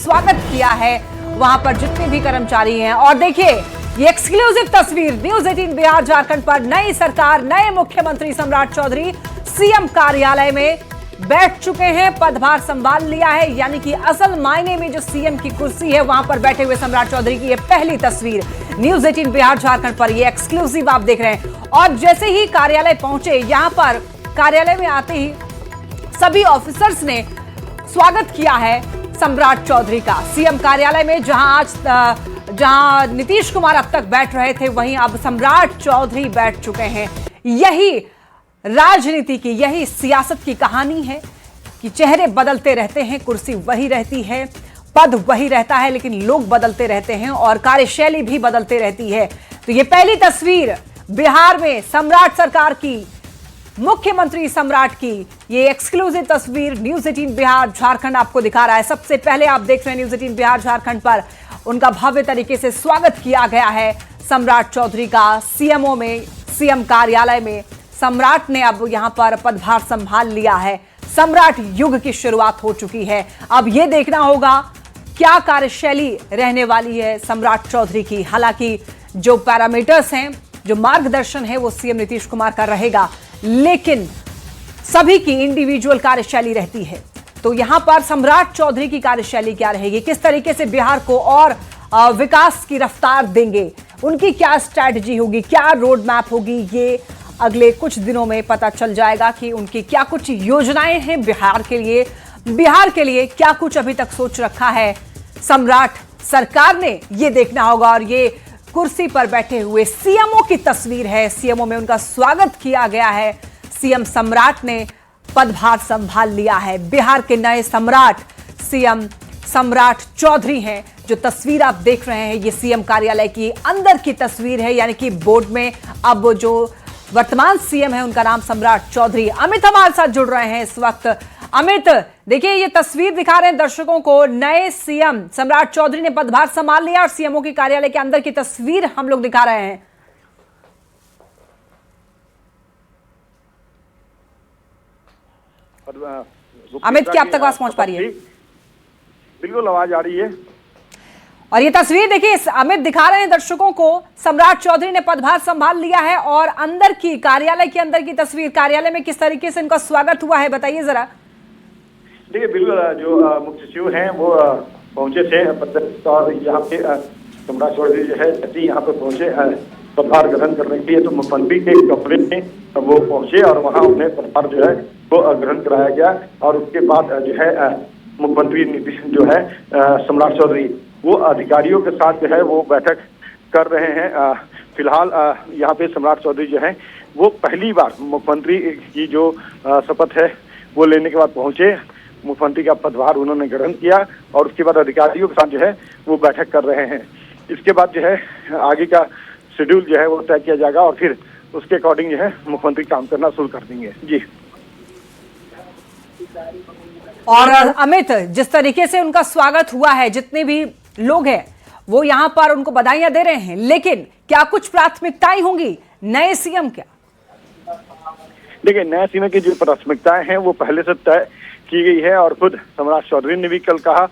स्वागत किया है वहां पर जितने भी कर्मचारी हैं। और देखिए ये एक्सक्लूसिव तस्वीर न्यूज 18 बिहार झारखंड पर। नई सरकार, नए मुख्यमंत्री सम्राट चौधरी सीएम कार्यालय में बैठ चुके हैं, पदभार संभाल लिया है। यानी कि असल मायने में जो सीएम की कुर्सी है वहां पर बैठे हुए सम्राट चौधरी की ये पहली तस्वीर न्यूज 18 बिहार झारखंड पर, ये एक्सक्लूसिव आप देख रहे हैं। और जैसे ही कार्यालय पहुंचे, यहां पर कार्यालय में आते ही सभी ऑफिसर्स ने स्वागत किया है सम्राट चौधरी का सीएम कार्यालय में। जहां नीतीश कुमार अब तक बैठ रहे थे, वहीं अब सम्राट चौधरी बैठ चुके हैं। यही राजनीति की, यही सियासत की कहानी है कि चेहरे बदलते रहते हैं, कुर्सी वही रहती है, पद वही रहता है, लेकिन लोग बदलते रहते हैं और कार्यशैली भी बदलती रहती है। तो ये पहली तस्वीर बिहार में सम्राट सरकार की, मुख्यमंत्री सम्राट की, ये एक्सक्लूसिव तस्वीर न्यूज 18 बिहार झारखंड आपको दिखा रहा है। सबसे पहले आप देख रहे हैं न्यूज 18 बिहार झारखंड पर उनका भव्य तरीके से स्वागत किया गया है सम्राट चौधरी का सीएमओ में, सीएम कार्यालय में। सम्राट ने अब यहां पर पदभार संभाल लिया है। सम्राट युग की शुरुआत हो चुकी है। अब यह देखना होगा क्या कार्यशैली रहने वाली है सम्राट चौधरी की। हालांकि जो पैरामीटर्स हैं, जो मार्गदर्शन है, वो सीएम नीतीश कुमार का रहेगा, लेकिन सभी की इंडिविजुअल कार्यशैली रहती है। तो यहां पर सम्राट चौधरी की कार्यशैली क्या रहेगी, किस तरीके से बिहार को और विकास की रफ्तार देंगे, उनकी क्या स्ट्रैटेजी होगी, क्या रोड मैप होगी, ये अगले कुछ दिनों में पता चल जाएगा कि उनकी क्या कुछ योजनाएं हैं बिहार के लिए। बिहार के लिए क्या कुछ अभी तक सोच रखा है सम्राट सरकार ने, ये देखना होगा। और ये कुर्सी पर बैठे हुए सीएमओ की तस्वीर है, सीएमओ में उनका स्वागत किया गया है। सीएम सम्राट ने पदभार संभाल लिया है। बिहार के नए सम्राट सीएम सम्राट चौधरी हैं। जो तस्वीर आप देख रहे हैं ये सीएम कार्यालय की अंदर की तस्वीर है, यानी कि बोर्ड में अब जो वर्तमान सीएम है उनका नाम सम्राट चौधरी। अमित हमारे साथ जुड़ रहे हैं इस वक्त। अमित, देखिए ये तस्वीर दिखा रहे हैं दर्शकों को, नए सीएम सम्राट चौधरी ने पदभार संभाल लिया और सीएमओ की कार्यालय के अंदर की तस्वीर हम लोग दिखा रहे हैं। अमित, क्या अब तक आवाज पहुंच पा रही है? बिल्कुल आवाज आ रही है। और ये तस्वीर देखिए, अमित दिखा रहे हैं दर्शकों को, सम्राट चौधरी ने पदभार संभाल लिया है और अंदर की, कार्यालय के अंदर की तस्वीर, कार्यालय में किस तरीके से इनका स्वागत हुआ है, बताइए जरा। देखिए बिल्कुल, जो मुख्य सचिव हैं वो पहुंचे थे और यहाँ पे सम्राट चौधरी जो है यहाँ पे पहुंचे पदभार ग्रहण करने के लिए। तो मुख्यमंत्री के कमरे में वो पहुंचे और वहाँ उन्हें पदभार जो है वो ग्रहण कराया गया। और उसके बाद जो है मुख्यमंत्री नीतीश जो है सम्राट चौधरी वो अधिकारियों के साथ जो है वो बैठक कर रहे हैं। फिलहाल यहाँ पे सम्राट चौधरी जो है वो पहली बार मुख्यमंत्री की जो शपथ है वो लेने के बाद पहुंचे। मुख्यमंत्री का पदभार उन्होंने ग्रहण किया और उसके बाद अधिकारियों के साथ जो है वो बैठक कर रहे हैं। इसके बाद जो है आगे का शेड्यूल जो है वो तय किया जाएगा और फिर उसके अकॉर्डिंग जो है मुख्यमंत्री काम करना शुरू कर देंगे। जी। और अमित, जिस तरीके से उनका स्वागत हुआ है, जितने भी लोग हैं वो यहाँ पर उनको बधाइयां दे रहे हैं, लेकिन क्या कुछ प्राथमिकताएं होंगी नए सीएम? क्या देखिए, नए सीएम की जो प्राथमिकताएं हैं वो पहले से तय की गई है और खुद सम्राट चौधरी ने भी कल कहा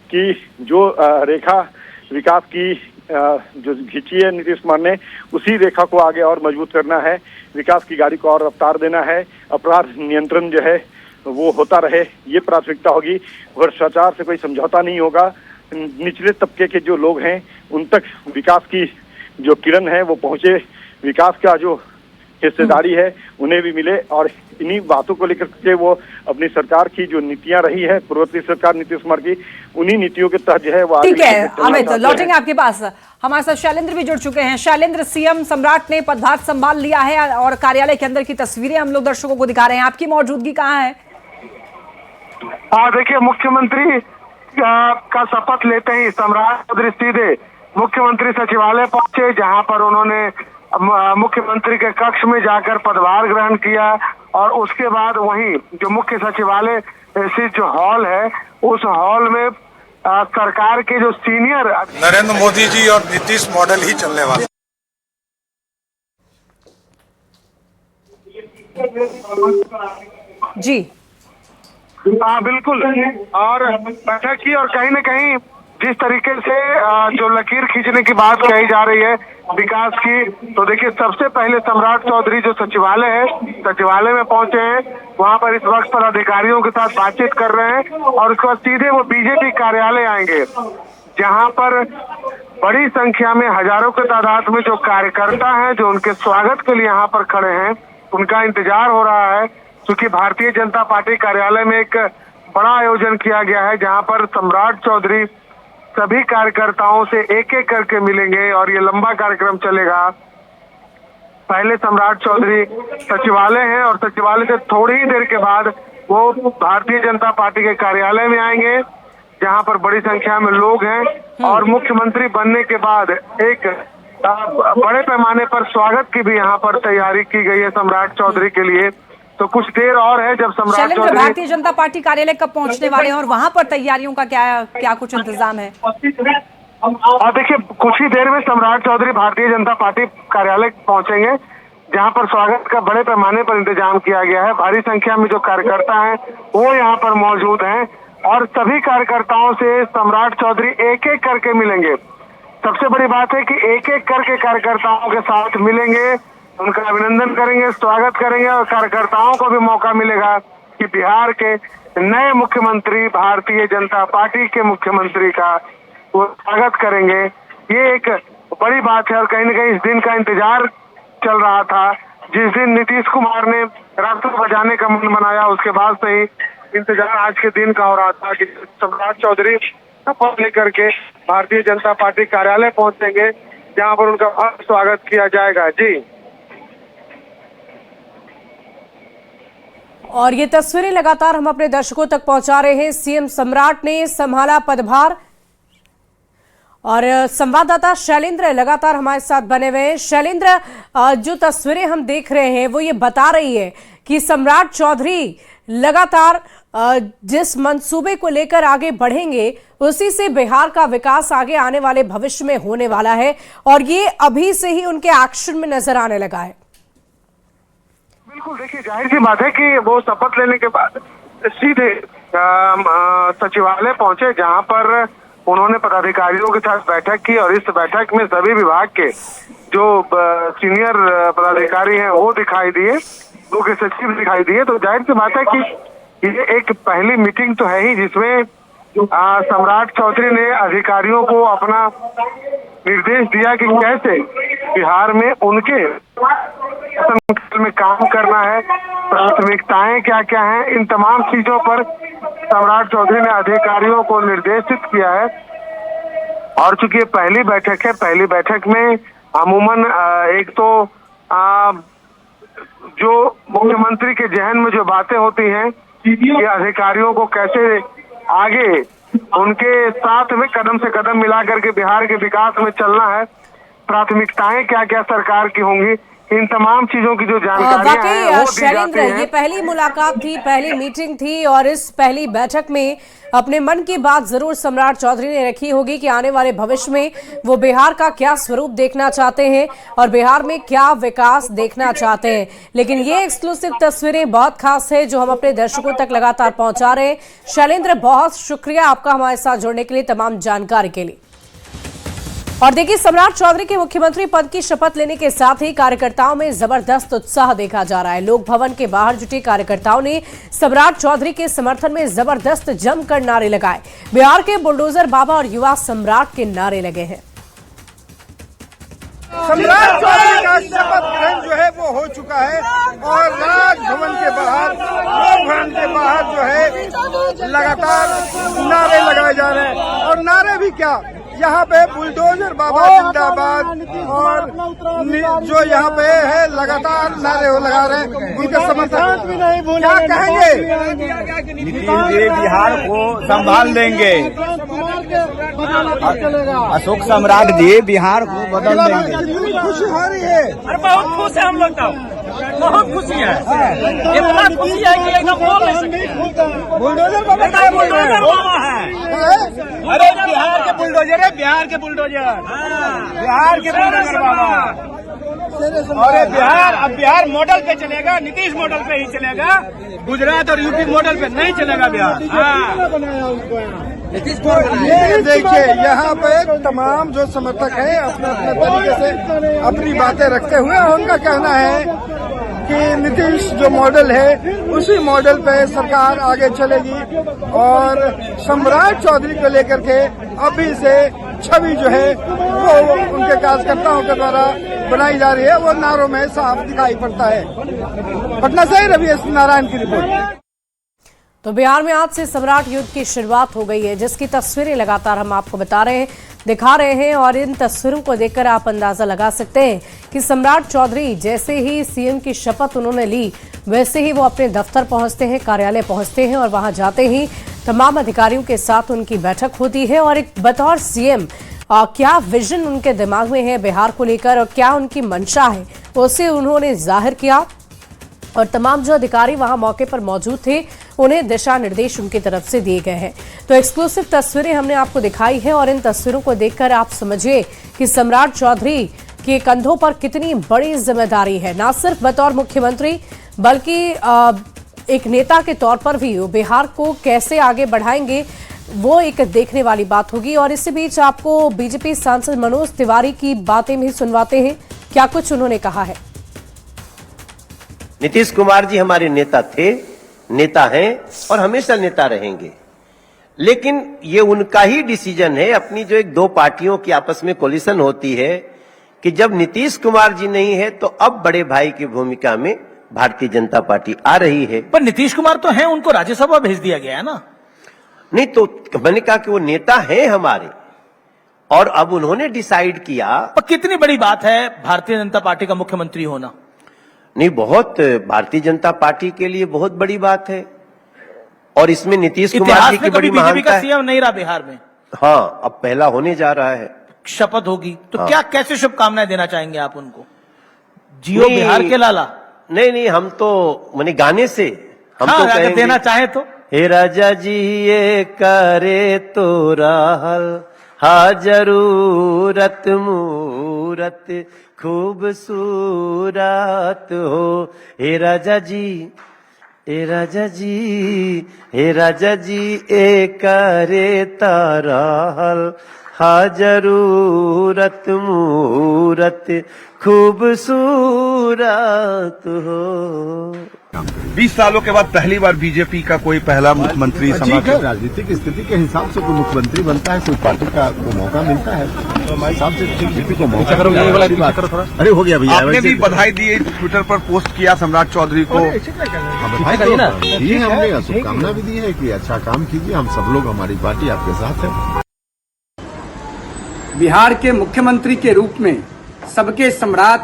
कि जो रेखा विकास की जो खींची है नीतीश कुमार ने, उसी रेखा को आगे और मजबूत करना है, विकास की गाड़ी को और रफ्तार देना है, अपराध नियंत्रण जो है वो होता रहे, ये प्राथमिकता होगी। भ्रष्टाचार से कोई समझौता नहीं होगा। निचले तबके के जो लोग हैं उन तक विकास की जो किरण है वो पहुंचे, विकास का जो हिस्सेदारी है उन्हें भी मिले। और इन्हीं बातों को लेकर के वो अपनी सरकार की जो नीतियां रही है, पूर्ववर्ती सरकार नीतीश कुमार की, उन्हीं नीतियों के तहत जो है वो। ठीक है अमित, लौटेंगे आपके पास। हमारे साथ शैलेंद्र भी जुड़ चुके हैं। शैलेंद्र, सीएम सम्राट ने पदभार संभाल लिया है और कार्यालय के अंदर की तस्वीरें हम लोग दर्शकों को दिखा रहे हैं, आपकी मौजूदगी कहाँ है? देखिए, मुख्यमंत्री का शपथ लेते ही सम्राट चौधरी सीधे मुख्यमंत्री सचिवालय पहुंचे, जहां पर उन्होंने मुख्यमंत्री के कक्ष में जाकर पदभार ग्रहण किया और उसके बाद वहीं जो मुख्य सचिवालय स्थित जो हॉल है उस हॉल में सरकार के जो सीनियर नरेंद्र मोदी जी और नीतीश मॉडल ही चलने वाला। जी हाँ बिल्कुल, और बैठक की, और कहीं न कहीं जिस तरीके से जो लकीर खींचने की बात कही जा रही है विकास की, तो देखिए सबसे पहले सम्राट चौधरी जो सचिवालय है, सचिवालय में पहुंचे हैं, वहां पर इस वक्त पर अधिकारियों के साथ बातचीत कर रहे हैं और उसके बाद सीधे वो बीजेपी कार्यालय आएंगे, जहां पर बड़ी संख्या में हजारों के तादाद में जो कार्यकर्ता हैं जो उनके स्वागत के लिए यहाँ पर खड़े हैं, उनका इंतजार हो रहा है। क्योंकि भारतीय जनता पार्टी कार्यालय में एक बड़ा आयोजन किया गया है जहां पर सम्राट चौधरी सभी कार्यकर्ताओं से एक एक करके मिलेंगे और ये लंबा कार्यक्रम चलेगा। पहले सम्राट चौधरी सचिवालय है और सचिवालय से थोड़ी ही देर के बाद वो भारतीय जनता पार्टी के कार्यालय में आएंगे, जहां पर बड़ी संख्या में लोग हैं और मुख्यमंत्री बनने के बाद एक बड़े पैमाने पर स्वागत की भी यहाँ पर तैयारी की गई है सम्राट चौधरी के लिए। तो कुछ देर और है जब सम्राट चौधरी भारतीय जनता पार्टी कार्यालय कब पहुंचने वाले हैं और वहां पर तैयारियों का क्या कुछ इंतजाम है? और देखिए कुछ ही देर में सम्राट चौधरी भारतीय जनता पार्टी कार्यालय पहुंचेंगे, जहां पर स्वागत का बड़े पैमाने पर इंतजाम किया गया है। भारी संख्या में जो कार्यकर्ता हैं वो यहाँ पर मौजूद हैं और सभी कार्यकर्ताओं से सम्राट चौधरी एक एक करके मिलेंगे। सबसे बड़ी बात है कि एक एक करके कार्यकर्ताओं के साथ मिलेंगे, उनका अभिनंदन करेंगे, स्वागत करेंगे और कार्यकर्ताओं को भी मौका मिलेगा कि बिहार के नए मुख्यमंत्री, भारतीय जनता पार्टी के मुख्यमंत्री का वो स्वागत करेंगे। ये एक बड़ी बात है और कहीं न कहीं इस दिन का इंतजार चल रहा था। जिस दिन नीतीश कुमार ने राष्ट्र बचाने का मन बनाया, उसके बाद से ही इंतजार आज के दिन का हो रहा था कि सम्राट चौधरी शपथ लेकर के भारतीय जनता पार्टी कार्यालय पहुंचेंगे, जहां पर उनका स्वागत किया जाएगा। जी, और ये तस्वीरें लगातार हम अपने दर्शकों तक पहुंचा रहे हैं। सीएम सम्राट ने संभाला पदभार और संवाददाता शैलेंद्र लगातार हमारे साथ बने हुए हैं। शैलेंद्र, जो तस्वीरें हम देख रहे हैं वो ये बता रही है कि सम्राट चौधरी लगातार जिस मंसूबे को लेकर आगे बढ़ेंगे उसी से बिहार का विकास आगे आने वाले भविष्य में होने वाला है और ये अभी से ही उनके एक्शन में नजर आने लगा है। बिल्कुल, देखिए जाहिर सी बात है कि वो शपथ लेने के बाद सीधे सचिवालय पहुंचे, जहां पर उन्होंने पदाधिकारियों के साथ बैठक की और इस बैठक में सभी विभाग के जो सीनियर पदाधिकारी हैं वो दिखाई दिए, मुख्य सचिव दिखाई दिए। तो जाहिर सी बात है कि ये एक पहली मीटिंग तो है ही जिसमें सम्राट चौधरी ने अधिकारियों को अपना निर्देश दिया कि कैसे बिहार में उनके में काम करना है, प्राथमिकताएं क्या क्या हैं, इन तमाम चीजों पर सम्राट चौधरी ने अधिकारियों को निर्देशित किया है। और चूंकि ये पहली बैठक है, पहली बैठक में अमूमन एक तो जो मुख्यमंत्री के जहन में जो बातें होती हैं कि अधिकारियों को कैसे आगे उनके साथ में कदम से कदम मिला करके बिहार के विकास में चलना है, प्राथमिकताएं क्या क्या सरकार की होंगी, इन तमाम चीजों की जो जानकारियां हैं वो दी जाती हैं। ये पहली मुलाकात थी, पहली मीटिंग थी और इस पहली बैठक में अपने मन की बात जरूर सम्राट चौधरी ने रखी होगी कि आने वाले भविष्य में वो बिहार का क्या स्वरूप देखना चाहते हैं और बिहार में क्या विकास देखना चाहते हैं। लेकिन ये एक्सक्लूसिव तस्वीरें बहुत खास है जो हम अपने दर्शकों तक लगातार पहुंचा रहे हैं। शैलेंद्र, बहुत शुक्रिया आपका हमारे साथ जुड़ने के लिए, तमाम जानकारी के लिए। और देखिए, सम्राट चौधरी के मुख्यमंत्री पद की शपथ लेने के साथ ही कार्यकर्ताओं में जबरदस्त उत्साह देखा जा रहा है। लोक भवन के बाहर जुटे कार्यकर्ताओं ने सम्राट चौधरी के समर्थन में जबरदस्त जमकर नारे लगाए। बिहार के बुलडोजर बाबा और युवा सम्राट के नारे लगे हैं। सम्राट चौधरी का शपथ ग्रहण जो है वो हो चुका है और राजभवन के बाहर, लोक भवन के बाहर जो है लगातार नारे लगाए जा रहे हैं। और नारे भी क्या, यहाँ पे बुलडोजर बाबा जिंदाबाद और जो यहाँ पे है लगातार नारे लगा रहे हैं, उनके समर्थक क्या कहेंगे? नीतीश जी बिहार को संभाल देंगे, अशोक सम्राट जी बिहार को बदल देंगे। खुशी हो रही है? अरे बहुत खुश है हम लोग, तो बहुत खुशी है, इतना खुशी है कि एकदम बोल नहीं सकते। बुलडोजर बाबा है, अरे बिहार के बुलडोजर है, बिहार के बुलडोजर, बिहार के बुलडोजर बाबा। और अब बिहार मॉडल पे चलेगा, नीतीश मॉडल पे ही चलेगा, गुजरात और यूपी मॉडल पे नहीं चलेगा बिहार। ये देखिए यहाँ पे तमाम जो समर्थक हैं अपने अपने तरीके से अपनी बातें रखते हुए उनका कहना है कि नीतीश जो मॉडल है उसी मॉडल पे सरकार आगे चलेगी और सम्राट चौधरी को लेकर के अभी से छवि जो है वो उनके कार्यकर्ताओं के द्वारा बनाई जा रही है, वो नारों में साफ दिखाई पड़ता है। पटना से रवि नारायण की रिपोर्ट। तो बिहार में आज से सम्राट युद्ध की शुरुआत हो गई है, जिसकी तस्वीरें लगातार हम आपको दिखा रहे हैं और इन तस्वीरों को देखकर आप अंदाजा लगा सकते हैं कि सम्राट चौधरी जैसे ही सीएम की शपथ उन्होंने ली वैसे ही वो अपने दफ्तर पहुंचते हैं, कार्यालय पहुंचते हैं और वहां जाते ही तमाम अधिकारियों के साथ उनकी बैठक होती है और एक बतौर सीएम क्या विजन उनके दिमाग में है बिहार को लेकर और क्या उनकी मंशा है उसे उन्होंने जाहिर किया और तमाम जो अधिकारी वहां मौके पर मौजूद थे उन्हें दिशा निर्देश उनकी तरफ से दिए गए हैं। तो एक्सक्लूसिव तस्वीरें हमने आपको दिखाई है और इन तस्वीरों को देखकर आप समझिए कि सम्राट चौधरी के कंधों पर कितनी बड़ी जिम्मेदारी है, ना सिर्फ बतौर मुख्यमंत्री बल्कि एक नेता के तौर पर भी बिहार को कैसे आगे बढ़ाएंगे वो एक देखने वाली बात होगी। और इसी बीच आपको बीजेपी सांसद मनोज तिवारी की बातें भी सुनवाते हैं, क्या कुछ उन्होंने कहा है। नीतीश कुमार जी हमारे नेता थे, नेता हैं और हमेशा नेता रहेंगे, लेकिन ये उनका ही डिसीजन है। अपनी जो एक दो पार्टियों की आपस में कोलिशन होती है कि जब नीतीश कुमार जी नहीं है तो अब बड़े भाई की भूमिका में भारतीय जनता पार्टी आ रही है। पर नीतीश कुमार तो हैं, उनको राज्यसभा भेज दिया गया है ना। नहीं तो मैंने कहा कि वो नेता हैं हमारे और अब उन्होंने डिसाइड किया। पर कितनी बड़ी बात है भारतीय जनता पार्टी का मुख्यमंत्री होना। नहीं, बहुत भारतीय जनता पार्टी के लिए बहुत बड़ी बात है और इसमें नीतीश कुमार जी की बड़ी महानता है। सीएम नहीं रहा बिहार में। हाँ, अब पहला होने जा रहा है, शपथ होगी तो हाँ। क्या कैसे शुभकामनाएं देना चाहेंगे आप उनको। जियो बिहार के लाला। नहीं, हम तो मैंने गाने से हम हाँ, तो अगर देना चाहे तो। हे राजा जी ये करे तो राहल हा जरूरत मूरत खूबसूरत हो। हे राजा जी, हे राजा जी, हे राजा जी ए करे ताराहल हा जरूरत मूरत खूबसूरत हो। 20 सालों के बाद पहली बार बीजेपी का कोई पहला मुख्यमंत्री राजनीतिक स्थिति के हिसाब से कोई मुख्यमंत्री बनता है, कोई पार्टी का को मौका मिलता है तो हमारे हिसाब से बीजेपी को मौका। अरे हो गया भैया, आपने भी बधाई दी, ट्विटर पर पोस्ट किया सम्राट चौधरी को। बधाई दी ना, ये हमने शुभकामना भी दी है कि अच्छा काम कीजिए, हम सब लोग हमारी पार्टी आपके साथ है। बिहार के मुख्यमंत्री के रूप में सबके सम्राट,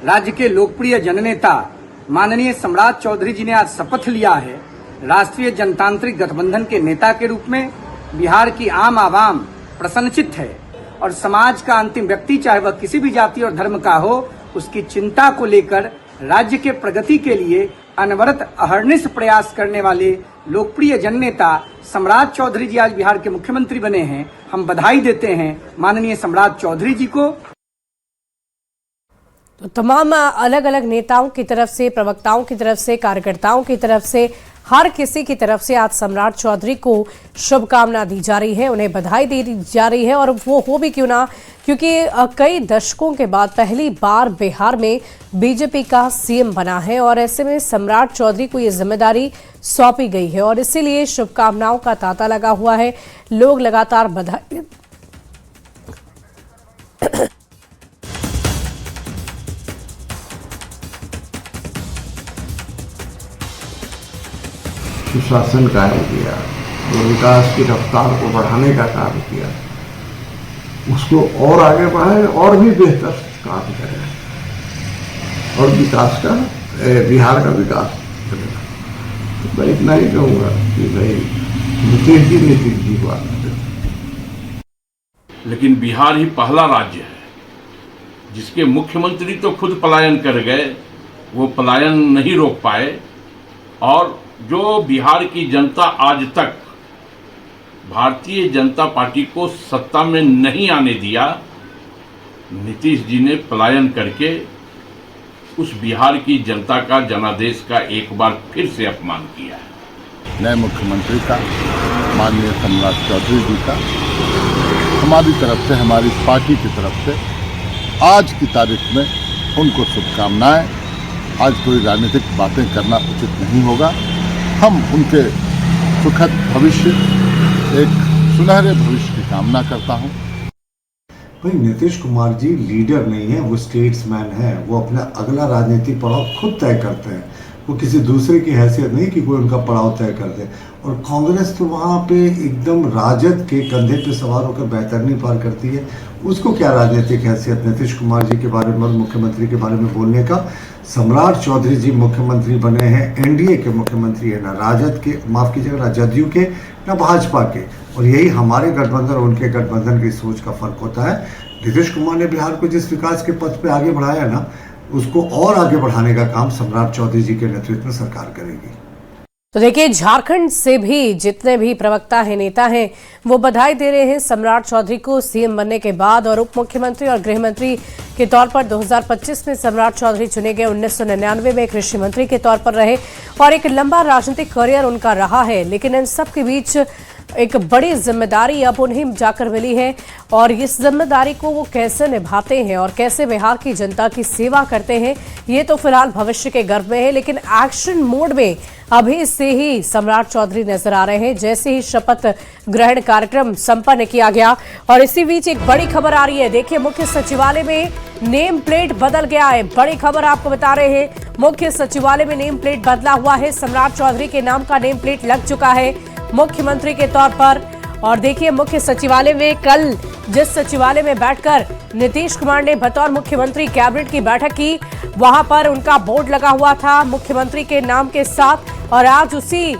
राज्य के लोकप्रिय जननेता माननीय सम्राट चौधरी जी ने आज शपथ लिया है। राष्ट्रीय जनतांत्रिक गठबंधन के नेता के रूप में बिहार की आम आवाम प्रसन्नचित्त है और समाज का अंतिम व्यक्ति चाहे वह किसी भी जाति और धर्म का हो, उसकी चिंता को लेकर राज्य के प्रगति के लिए अनवरत अहर्निश प्रयास करने वाले लोकप्रिय जननेता सम्राट चौधरी जी आज बिहार के मुख्यमंत्री बने हैं। हम बधाई देते हैं माननीय सम्राट चौधरी जी को। तो तमाम अलग अलग नेताओं की तरफ से, प्रवक्ताओं की तरफ से, कार्यकर्ताओं की तरफ से, हर किसी की तरफ से आज सम्राट चौधरी को शुभकामना दी जा रही है, उन्हें बधाई दी जा रही है। और वो हो भी क्यों ना, क्योंकि कई दशकों के बाद पहली बार बिहार में बीजेपी का सीएम बना है और ऐसे में सम्राट चौधरी को ये जिम्मेदारी सौंपी गई है और इसीलिए शुभकामनाओं का तांता लगा हुआ है। लोग लगातार बधाई सुशासन कायम किया और विकास की रफ्तार को बढ़ाने का काम किया, उसको और आगे बढ़ाए और भी बेहतर काम करें और विकास का, बिहार का विकास करेगा। तो मैं इतना ही कहूँगा कि भाई नीतीश जी को आना। लेकिन बिहार ही पहला राज्य है जिसके मुख्यमंत्री तो खुद पलायन कर गए, वो पलायन नहीं रोक पाए और जो बिहार की जनता आज तक भारतीय जनता पार्टी को सत्ता में नहीं आने दिया, नीतीश जी ने पलायन करके उस बिहार की जनता का, जनादेश का एक बार फिर से अपमान किया है। नए मुख्यमंत्री का, माननीय सम्राट चौधरी जी का हमारी तरफ से, हमारी पार्टी की तरफ से आज की तारीख में उनको शुभकामनाएं। आज कोई राजनीतिक बातें करना उचित नहीं होगा। हम उनके सुखद भविष्य, एक सुनहरे भविष्य की कामना करता हूं। भाई नीतीश कुमार जी लीडर नहीं है, वो स्टेट्समैन है। वो अपना अगला राजनीतिक पड़ाव खुद तय करते हैं। वो किसी दूसरे की हैसियत नहीं कि कोई उनका पड़ाव तय कर दे। और कांग्रेस तो वहाँ पे एकदम राजद के कंधे पे सवार होकर बेहतरनी पार करती है। उसको क्या राजनीतिक हैसियत नीतीश कुमार जी के बारे में और मुख्यमंत्री के बारे में बोलने का। सम्राट चौधरी जी मुख्यमंत्री बने हैं, एनडीए के मुख्यमंत्री है, ना राजद के, माफ़ कीजिएगा, ना जदयू के, ना भाजपा के। और यही हमारे गठबंधन और उनके गठबंधन की सोच का फर्क होता है। नीतीश कुमार ने बिहार को जिस विकास के पथ पे आगे बढ़ाया ना, उसको और आगे बढ़ाने का काम सम्राट चौधरी जी के नेतृत्व में सरकार करेगी। तो देखिए, झारखंड से भी जितने भी प्रवक्ता हैं, नेता हैं, वो बधाई दे रहे हैं सम्राट चौधरी को सीएम बनने के बाद। और उप मुख्यमंत्री और गृह मंत्री के तौर पर 2025 में सम्राट चौधरी चुने गए। 1999 में कृषि मंत्री के तौर पर रहे और एक लंबा राजनीतिक करियर उनका रहा है। लेकिन इन सब के बीच एक बड़ी जिम्मेदारी अब उन्हें जाकर मिली है और इस जिम्मेदारी को वो कैसे निभाते हैं और कैसे बिहार की जनता की सेवा करते हैं, ये तो फिलहाल भविष्य के गर्भ में है। लेकिन एक्शन मोड में अभी से ही सम्राट चौधरी नजर आ रहे हैं, जैसे ही शपथ ग्रहण कार्यक्रम संपन्न किया गया। और इसी बीच एक बड़ी खबर आ रही है। देखिए, मुख्य सचिवालय में नेम प्लेट बदल गया है। बड़ी खबर आपको बता रहे हैं, मुख्य सचिवालय में नेम प्लेट बदला हुआ है। सम्राट चौधरी के नाम का नेम प्लेट लग चुका है मुख्यमंत्री के तौर पर। और देखिए, मुख्य सचिवालय में कल जिस सचिवालय में बैठकर नीतीश कुमार ने बतौर मुख्यमंत्री कैबिनेट की बैठक की, वहां पर उनका बोर्ड लगा हुआ था मुख्यमंत्री के नाम के साथ। और आज उसी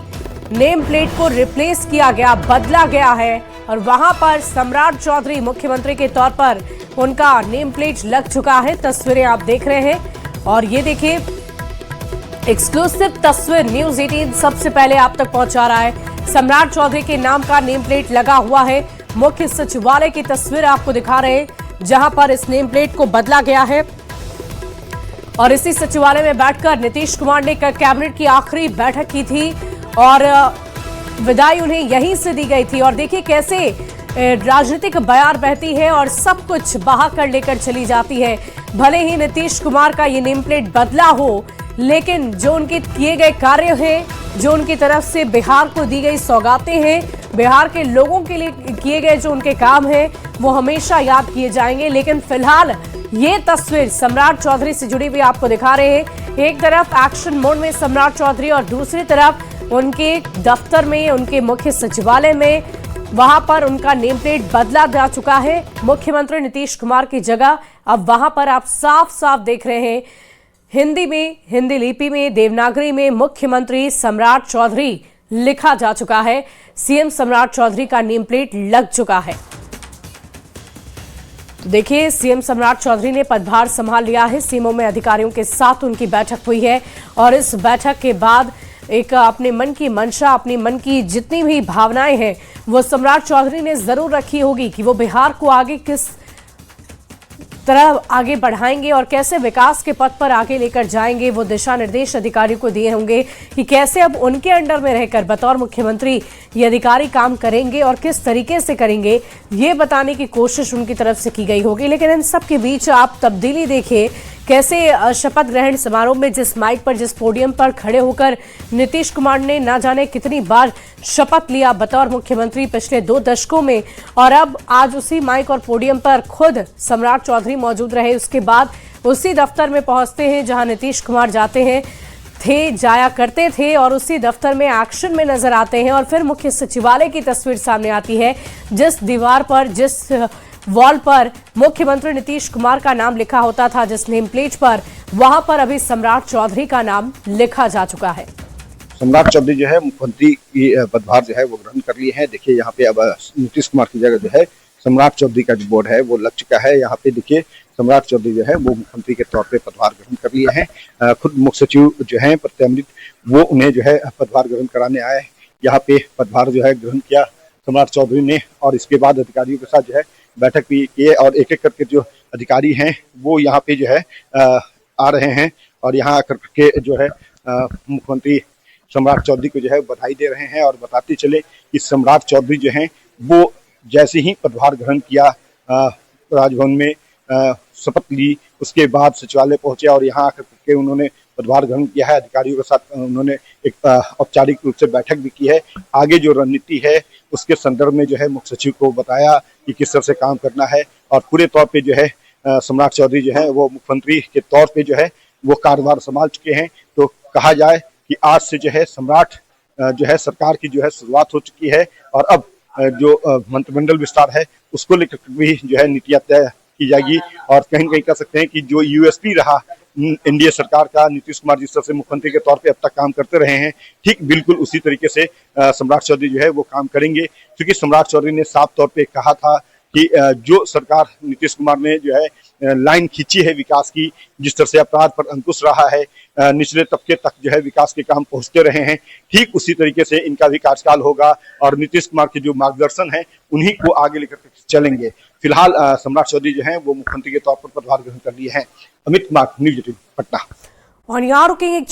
नेम प्लेट को रिप्लेस किया गया, बदला गया है और वहां पर सम्राट चौधरी मुख्यमंत्री के तौर पर उनका नेम प्लेट लग चुका है। तस्वीरें आप देख रहे हैं और ये देखिए, एक्सक्लूसिव तस्वीर न्यूज़ 18 सबसे पहले आप तक पहुंचा रहा है। सम्राट चौधरी के नाम का नेम प्लेट लगा हुआ है। मुख्य सचिवालय की तस्वीर आपको दिखा रहे हैं, जहां पर इस नेम प्लेट को बदला गया है। और इसी सचिवालय में बैठकर नीतीश कुमार ने कैबिनेट की आखिरी बैठक की थी और विदाई उन्हें यहीं से दी गई थी। और देखिए कैसे राजनीतिक बयार बहती है और सब कुछ बहा कर लेकर चली जाती है। भले ही नीतीश कुमार का ये नेम प्लेट बदला हो, लेकिन जो उनके किए गए कार्य हैं, जो उनकी तरफ से बिहार को दी गई सौगातें हैं, बिहार के लोगों के लिए किए गए जो उनके काम हैं, वो हमेशा याद किए जाएंगे। लेकिन फिलहाल ये तस्वीर सम्राट चौधरी से जुड़ी हुई आपको दिखा रहे हैं। एक तरफ एक्शन मोड में सम्राट चौधरी और दूसरी तरफ उनके दफ्तर में, उनके मुख्य सचिवालय में, वहां पर उनका नेम प्लेट बदला जा चुका है। मुख्यमंत्री नीतीश कुमार की जगह अब वहां पर आप साफ साफ देख रहे हैं, हिंदी में, हिंदी लिपि में, देवनागरी में मुख्यमंत्री सम्राट चौधरी लिखा जा चुका है। सीएम सम्राट चौधरी का नेम प्लेट लग चुका है। देखिए, सीएम सम्राट चौधरी ने पदभार संभाल लिया है। सीएमओ में अधिकारियों के साथ उनकी बैठक हुई है और इस बैठक के बाद एक अपने मन की मंशा, अपनी मन की जितनी भी भावनाएं हैं, वो सम्राट चौधरी ने जरूर रखी होगी कि वो बिहार को आगे किस तरह आगे बढ़ाएंगे और कैसे विकास के पथ पर आगे लेकर जाएंगे। वो दिशा निर्देश अधिकारियों को दिए होंगे कि कैसे अब उनके अंडर में रहकर बतौर मुख्यमंत्री ये अधिकारी काम करेंगे और किस तरीके से करेंगे, ये बताने की कोशिश उनकी तरफ से की गई होगी। लेकिन इन सब के बीच आप तब्दीली देखिए, कैसे शपथ ग्रहण समारोह में जिस माइक पर, जिस पोडियम पर खड़े होकर नीतीश कुमार ने ना जाने कितनी बार शपथ लिया बतौर मुख्यमंत्री पिछले 2 दशकों में, और अब आज उसी माइक और पोडियम पर खुद सम्राट चौधरी मौजूद रहे। उसके बाद उसी दफ्तर में पहुंचते हैं जहां नीतीश कुमार जाया करते थे और उसी दफ्तर में एक्शन में नजर आते हैं। और फिर मुख्य सचिवालय की तस्वीर सामने आती है, जिस दीवार पर, जिस वॉल पर मुख्यमंत्री नीतीश कुमार का नाम लिखा होता था, जिस नेम प्लेट पर, वहां पर अभी सम्राट चौधरी का नाम लिखा जा चुका है। सम्राट चौधरी जो है मुख्यमंत्री की पदभार जो है वो ग्रहण कर लिए हैं। देखिए यहाँ पे अब नीतीश कुमार की जगह जो है सम्राट चौधरी का जो बोर्ड है वो लग चुका है। यहाँ पे देखिए सम्राट चौधरी जो है वो मुख्यमंत्री के तौर पे पदभार ग्रहण कर लिए हैं। खुद मुख्य सचिव जो है प्रत्यामृत, वो उन्हें जो है पदभार ग्रहण कराने आए। यहाँ पे पदभार जो है ग्रहण किया सम्राट चौधरी ने और इसके बाद अधिकारियों के साथ जो है बैठक भी किए और एक एक करके जो अधिकारी हैं वो यहाँ पे जो है आ रहे हैं और यहाँ आकर के जो है मुख्यमंत्री सम्राट चौधरी को जो है बधाई दे रहे हैं और बताते चले कि सम्राट चौधरी जो हैं वो जैसे ही पदभार ग्रहण किया राजभवन में शपथ ली, उसके बाद सचिवालय पहुंचे और यहाँ आकर के उन्होंने पदभार ग्रहण किया है। अधिकारियों के साथ उन्होंने एक औपचारिक रूप से बैठक भी की है। आगे जो रणनीति है उसके संदर्भ में जो है मुख्य सचिव को बताया कि किस तरह से काम करना है और पूरे तौर पे जो है सम्राट चौधरी जो है वो मुख्यमंत्री के तौर पे जो है वो कार्यभार संभाल चुके हैं। तो कहा जाए कि आज से जो है सम्राट जो है सरकार की जो है शुरुआत हो चुकी है और अब जो मंत्रिमंडल विस्तार है उसको लेकर भी जो है नीतियां तय की जाएगी। और कहीं कहीं कह सकते हैं कि जो यूएसपी रहा एनडीए सरकार का, नीतीश कुमार जिस तरह से मुख्यमंत्री के तौर पे अब तक काम करते रहे हैं, ठीक बिल्कुल उसी तरीके से सम्राट चौधरी जो है वो काम करेंगे। क्योंकि सम्राट चौधरी ने साफ तौर पे कहा था कि जो सरकार नीतीश कुमार ने जो है लाइन खींची है विकास की, जिस तरह से अपराध पर अंकुश रहा है, निचले तबके तक जो है विकास के काम पहुंचते रहे हैं, ठीक उसी तरीके से इनका भी कार्यकाल होगा और नीतीश कुमार के जो मार्गदर्शन है उन्हीं को आगे लेकर चलेंगे। फिलहाल सम्राट चौधरी जो है वो मुख्यमंत्री के तौर पर पदभार ग्रहण कर लिए हैं। अमित कुमार, न्यूज़ 18 पटना। और यहाँ रुकेंगे एक